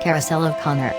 Carousel of Connor.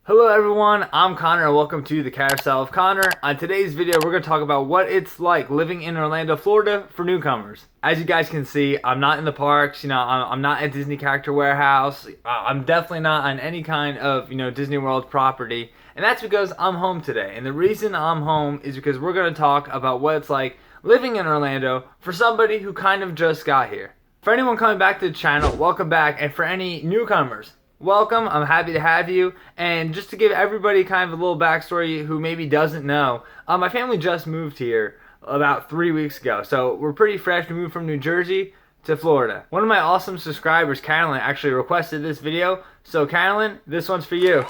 Hello everyone, I'm Connor and welcome to the Carousel of Connor. On today's video, we're going to talk about what it's like living in Orlando, Florida for newcomers. As you guys can see, I'm not in the parks, I'm not at Disney Character Warehouse. I'm definitely not on any kind of, Disney World property. And that's because I'm home today. And the reason I'm home is because we're going to talk about what it's like living in Orlando for somebody who kind of just got here. For anyone coming back to the channel, welcome back. And for any newcomers, welcome. I'm happy to have you. And just to give everybody kind of a little backstory who maybe doesn't know, my family just moved here about 3 weeks ago. So we're pretty fresh. We moved from New Jersey to Florida. One of my awesome subscribers, Carolyn, actually requested this video. So Carolyn, this one's for you.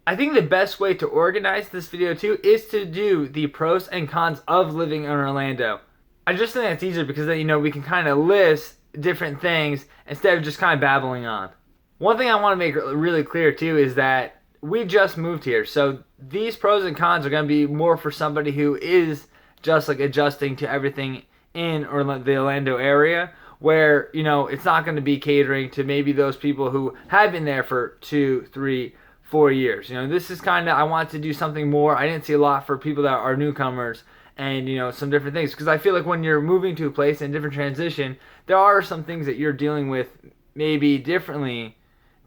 I think the best way to organize this video too is to do the pros and cons of living in Orlando. I just think that's easier because then, we can kind of list different things instead of just kind of babbling on. One thing I want to make really clear too is that we just moved here, so these pros and cons are going to be more for somebody who is just like adjusting to everything in the Orlando area, where it's not going to be catering to maybe those people who have been there for 2, 3, 4 years. This is kind of, I want to do something more. I didn't see a lot for people that are newcomers and some different things, because I feel like when you're moving to a place in different transition, there are some things that you're dealing with maybe differently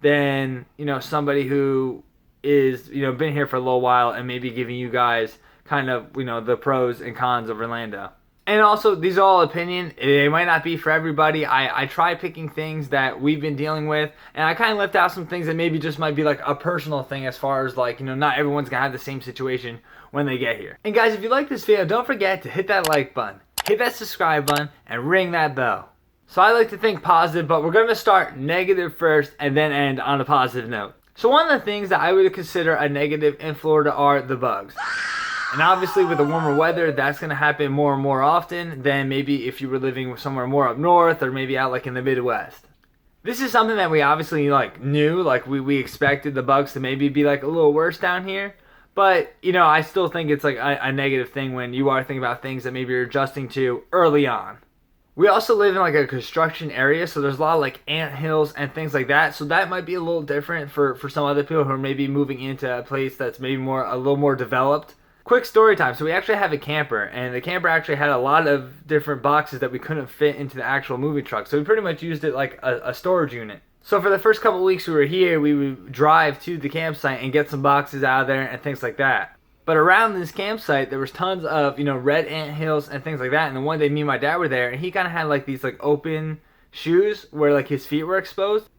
than somebody who is been here for a little while and maybe giving you guys kind of the pros and cons of Orlando. And also, these are all opinion. They might not be for everybody. I try picking things that we've been dealing with, and I kind of left out some things that maybe just might be like a personal thing, as far as like, not everyone's going to have the same situation when they get here. And guys, if you like this video, don't forget to hit that like button, hit that subscribe button, and ring that bell. So I like to think positive, but we're going to start negative first and then end on a positive note. So one of the things that I would consider a negative in Florida are the bugs. And obviously with the warmer weather, that's going to happen more and more often than maybe if you were living somewhere more up north or maybe out like in the Midwest. This is something that we obviously knew, we expected the bugs to maybe be like a little worse down here. But, I still think it's like a negative thing when you are thinking about things that maybe you're adjusting to early on. We also live in like a construction area, so there's a lot of like ant hills and things like that. So that might be a little different for some other people who are maybe moving into a place that's maybe a little more developed. Quick story time. So we actually have a camper, and the camper actually had a lot of different boxes that we couldn't fit into the actual movie truck. So we pretty much used it like a storage unit. So for the first couple of weeks we were here, we would drive to the campsite and get some boxes out of there and things like that. But around this campsite, there was tons of, red ant hills and things like that. And then one day me and my dad were there, and he kind of had like these like open shoes where like his feet were exposed.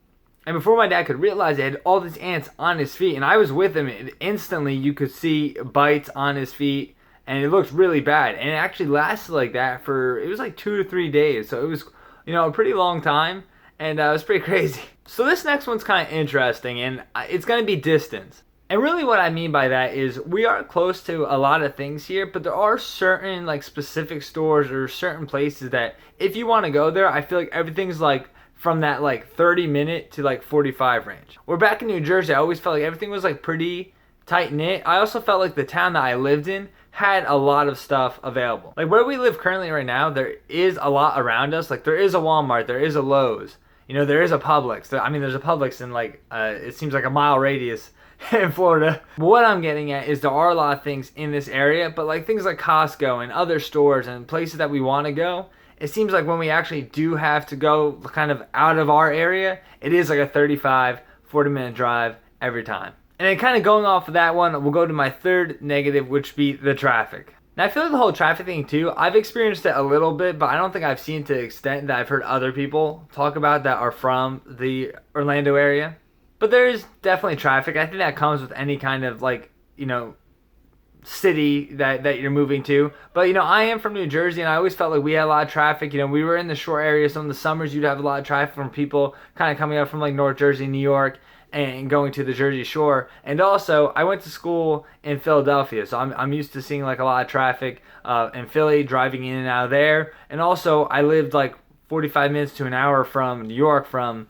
And before my dad could realize, he had all these ants on his feet, and I was with him, and instantly you could see bites on his feet, and it looked really bad. And it actually lasted like that for, it was like 2 to 3 days, so it was, a pretty long time, and it was pretty crazy. So this next one's kind of interesting, and it's going to be distance. And really what I mean by that is we are close to a lot of things here, but there are certain like specific stores or certain places that if you want to go there, I feel like everything's like from that like 30-minute to like 45 range. We're back in New Jersey. I always felt like everything was like pretty tight knit. I also felt like the town that I lived in had a lot of stuff available. Like where we live currently right now, there is a lot around us. Like there is a Walmart, there is a Lowe's, there is a Publix. There's a Publix in like it seems like a mile radius in Florida. But what I'm getting at is there are a lot of things in this area, but like things like Costco and other stores and places that we want to go, it seems like when we actually do have to go kind of out of our area, it is like a 35, 40-minute drive every time. And then kind of going off of that one, we'll go to my third negative, which be the traffic. Now I feel like the whole traffic thing too, I've experienced it a little bit, but I don't think I've seen it to the extent that I've heard other people talk about that are from the Orlando area. But there is definitely traffic. I think that comes with any kind of like, city that you're moving to. But I am from New Jersey, and I always felt like we had a lot of traffic. We were in the shore area. Some of the summers you'd have a lot of traffic from people kind of coming up from like North Jersey, New York, and going to the Jersey Shore. And also I went to school in Philadelphia, so I'm used to seeing like a lot of traffic in Philly, driving in and out of there. And also I lived like 45 minutes to an hour from New York, from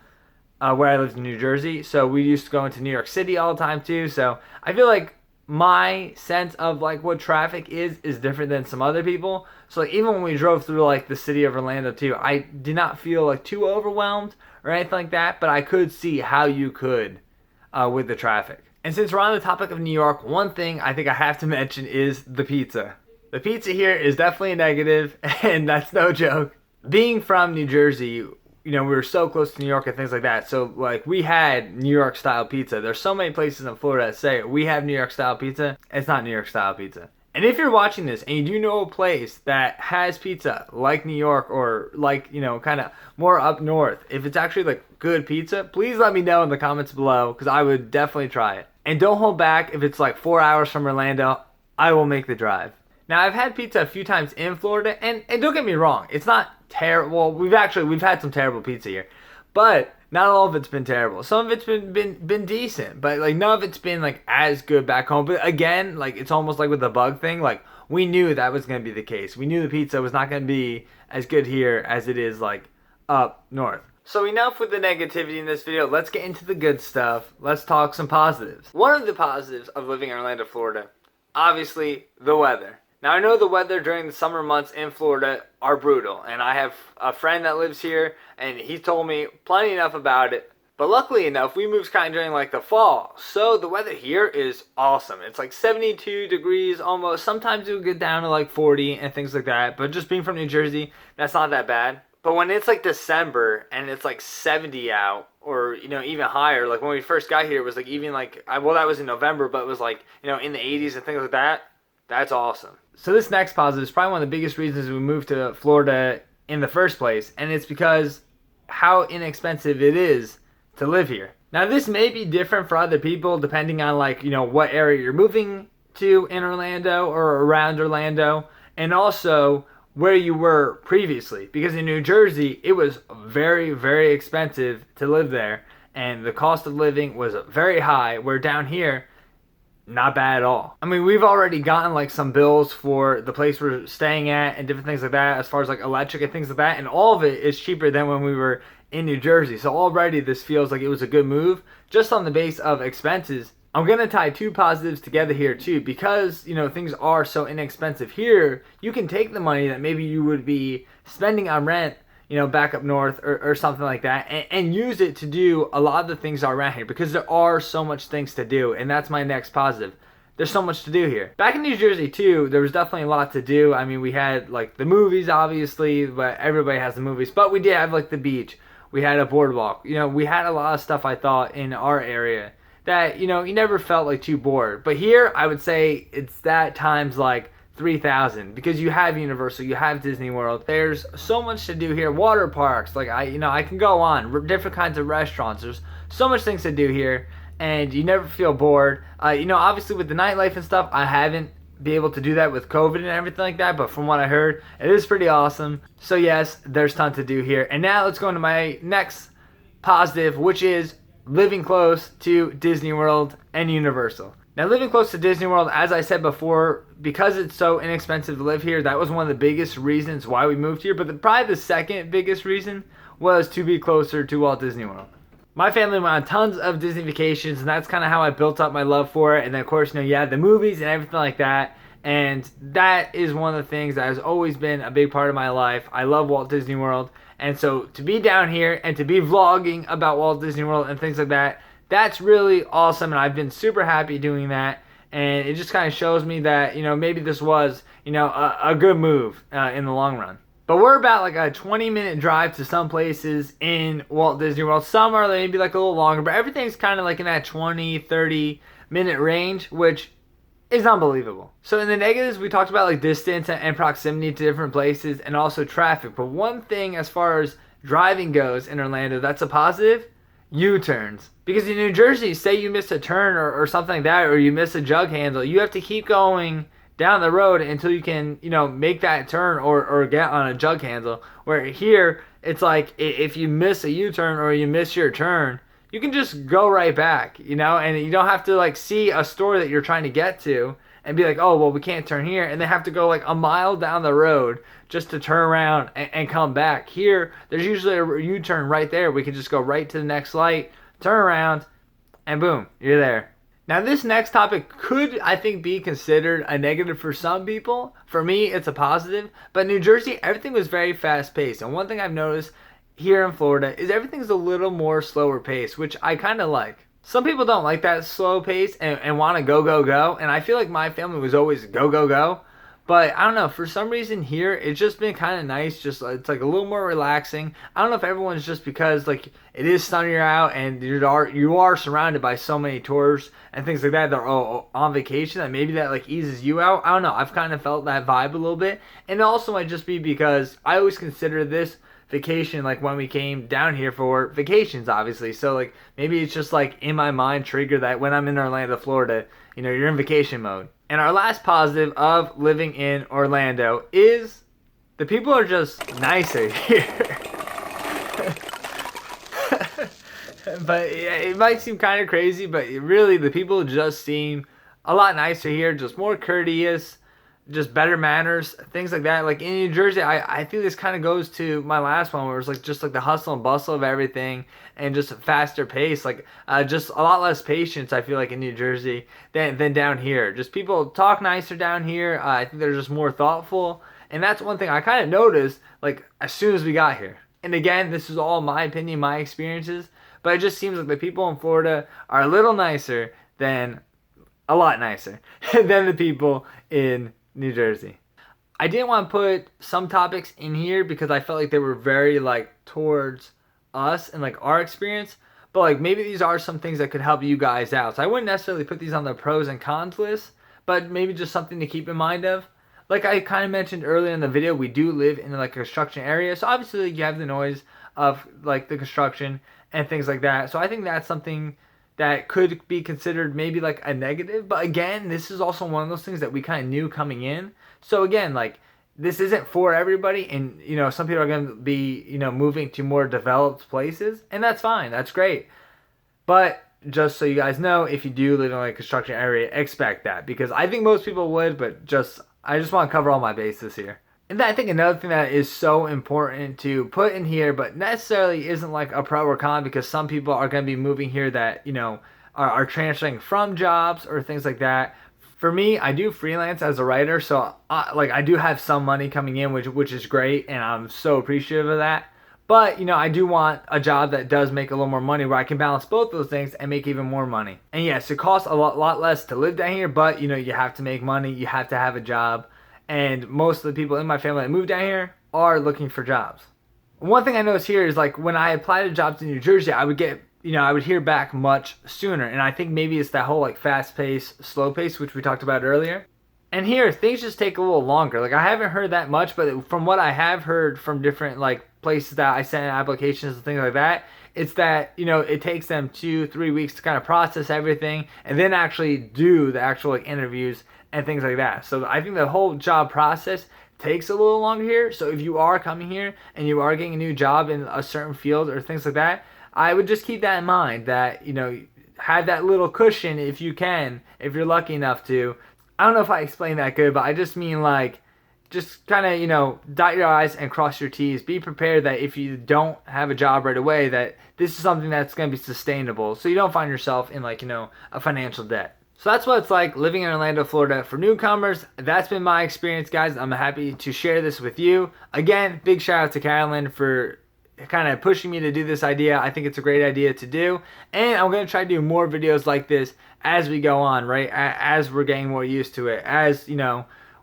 where I lived in New Jersey. So we used to go into New York City all the time too. So I feel like my sense of like what traffic is different than some other people. So like even when we drove through like the city of Orlando too, I did not feel like too overwhelmed or anything like that, but I could see how you could with the traffic. And since we're on the topic of New York, one thing I think I have to mention is the pizza. The pizza here is definitely a negative, and that's no joke. Being from New Jersey, we were so close to New York and things like that. So, like, we had New York style pizza. There's so many places in Florida that say we have New York style pizza. It's not New York style pizza. And if you're watching this and you do know a place that has pizza like New York or like, kind of more up north, if it's actually like good pizza, please let me know in the comments below because I would definitely try it. And don't hold back. If it's like 4 hours from Orlando, I will make the drive. Now, I've had pizza a few times in Florida, and don't get me wrong, it's not terrible. We've had some terrible pizza here, but not all of it's been terrible. Some of it's been decent, but like none of it's been like as good back home. But again, like it's almost like with the bug thing, like we knew that was going to be the case. We knew the pizza was not going to be as good here as it is like up north. So enough with the negativity in this video. Let's get into the good stuff. Let's talk some positives. One of the positives of living in Orlando, Florida, obviously the weather. Now, I know the weather during the summer months in Florida are brutal, and I have a friend that lives here, and he told me plenty enough about it. But luckily enough, we moved kind of during like the fall, so the weather here is awesome. It's like 72 degrees almost. Sometimes it will get down to like 40 and things like that, but just being from New Jersey, that's not that bad. But when it's like December and it's like 70 out, or even higher, like when we first got here, it was like even like, well, that was in November, but it was like in the 80s and things like that. That's awesome. So this next positive is probably one of the biggest reasons we moved to Florida in the first place, and it's because how inexpensive it is to live here. Now, this may be different for other people depending on like, what area you're moving to in Orlando or around Orlando, and also where you were previously. Because in New Jersey, it was very, very expensive to live there, and the cost of living was very high, where down here, not bad at all. I mean, we've already gotten like some bills for the place we're staying at and different things like that as far as like electric and things like that, and all of it is cheaper than when we were in New Jersey. So already this feels like it was a good move just on the base of expenses. I'm going to tie two positives together here too, because things are so inexpensive here. You can take the money that maybe you would be spending on rent back up north or something like that, and use it to do a lot of the things around here, because there are so much things to do, and that's my next positive. There's so much to do here. Back in New Jersey too, there was definitely a lot to do. I mean, we had like the movies, obviously, but everybody has the movies, but we did have like the beach. We had a boardwalk. We had a lot of stuff, I thought, in our area that, you never felt like too bored. But here, I would say it's that times like 3,000, because you have Universal, you have Disney World. There's so much to do here. Water parks, like I can go on. Different kinds of restaurants. There's so much things to do here, and you never feel bored. Obviously with the nightlife and stuff, I haven't been able to do that with COVID and everything like that, but from what I heard, it is pretty awesome. So yes, there's tons to do here. And now let's go into my next positive, which is living close to Disney World and Universal. Now, living close to Disney World, as I said before, because it's so inexpensive to live here, that was one of the biggest reasons why we moved here. But probably the second biggest reason was to be closer to Walt Disney World. My family went on tons of Disney vacations, and that's kind of how I built up my love for it. And then, of course, you had the movies and everything like that. And that is one of the things that has always been a big part of my life. I love Walt Disney World. And so to be down here and to be vlogging about Walt Disney World and things like that, that's really awesome, and I've been super happy doing that, and it just kind of shows me that, maybe this was, a good move in the long run. But we're about like a 20-minute drive to some places in Walt Disney World. Some are maybe like a little longer, but everything's kind of like in that 20, 30-minute range, which is unbelievable. So in the negatives, we talked about like distance and proximity to different places, and also traffic. But one thing as far as driving goes in Orlando that's a positive, U-turns. Because in New Jersey, say you miss a turn or something like that, or you miss a jug handle, you have to keep going down the road until you can, make that turn or get on a jug handle. Where here, it's like if you miss a U-turn or you miss your turn, you can just go right back, and you don't have to like see a store that you're trying to get to and be like, oh, well, we can't turn here, and they have to go like a mile down the road just to turn around and come back. Here, there's usually a U-turn right there. We can just go right to the next light, turn around, and boom, you're there. Now, this next topic could, I think, be considered a negative for some people. For me, it's a positive. But New Jersey, everything was very fast paced. And one thing I've noticed here in Florida is everything's a little more slower paced, which I kind of like. Some people don't like that slow pace and want to go, go, go. And I feel like my family was always go, go, go. But I don't know, for some reason here, it's just been kind of nice. Just it's like a little more relaxing. I don't know if everyone's just because like it is sunnier out and you are surrounded by so many tours and things like that. They're all on vacation, and maybe that like eases you out. I don't know. I've kind of felt that vibe a little bit, and it also might just be because I always consider this vacation like when we came down here for vacations, obviously. So like maybe it's just like in my mind trigger that when I'm in Orlando, Florida, you're in vacation mode. And our last positive of living in Orlando is the people are just nicer here. But yeah, it might seem kind of crazy, but really the people just seem a lot nicer here, just more courteous, just better manners, things like that. Like in New Jersey, I think this kind of goes to my last one where it was like just like the hustle and bustle of everything and just a faster pace, like just a lot less patience, I feel like, in New Jersey than down here. Just people talk nicer down here. I think they're just more thoughtful. And that's one thing I kind of noticed like as soon as we got here. And again, this is all my opinion, my experiences, but it just seems like the people in Florida are a little nicer than, a lot nicer than the people in New Jersey. I didn't want to put some topics in here because I felt like they were very like towards us and like our experience, but like maybe these are some things that could help you guys out. So I wouldn't necessarily put these on the pros and cons list, but maybe just something to keep in mind of. Like I kind of mentioned earlier in the video, we do live in like a construction area, so obviously like, you have the noise of like the construction and things like that. So I think that's something that could be considered maybe like a negative. But again, this is also one of those things that we kind of knew coming in. So again, like this isn't for everybody, and some people are going to be moving to more developed places, and that's fine, that's great. But just so you guys know, if you do live in like a construction area, expect that, because I think most people would, but I just want to cover all my bases here. And I think another thing that is so important to put in here, but necessarily isn't like a pro or con, because some people are going to be moving here that, are transferring from jobs or things like that. For me, I do freelance as a writer, so I do have some money coming in, which is great, and I'm so appreciative of that. But, I do want a job that does make a little more money where I can balance both those things and make even more money. And yes, it costs a lot less to live down here, but, you have to make money, you have to have a job. And most of the people in my family that moved down here are looking for jobs. One thing I noticed here is like when I applied to jobs in New Jersey, I would get, I would hear back much sooner. And I think maybe it's that whole like fast pace, slow pace, which we talked about earlier. And here, things just take a little longer. Like I haven't heard that much, but from what I have heard from different like places that I sent in applications and things like that, it's that, it takes them 2-3 weeks to kind of process everything and then actually do the actual like interviews and things like that. So I think the whole job process takes a little longer here. So if you are coming here and you are getting a new job in a certain field or things like that, I would just keep that in mind, that, have that little cushion if you can, if you're lucky enough to. I don't know if I explained that good, but I just mean like, just kind of, dot your I's and cross your T's. Be prepared that if you don't have a job right away, that this is something that's going to be sustainable, so you don't find yourself in like, a financial debt. So that's what it's like living in Orlando, Florida for newcomers. That's been my experience, guys. I'm happy to share this with you. Again, big shout out to Carolyn for kind of pushing me to do this idea. I think it's a great idea to do. And I'm going to try to do more videos like this as we go on, right? As we're getting more used to it. As,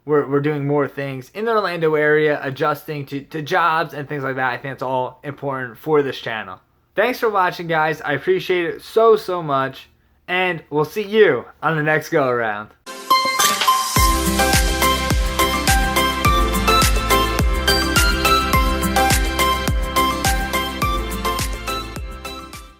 we're doing more things in the Orlando area, adjusting to jobs and things like that. I think it's all important for this channel. Thanks for watching, guys. I appreciate it so much. And we'll see you on the next go around.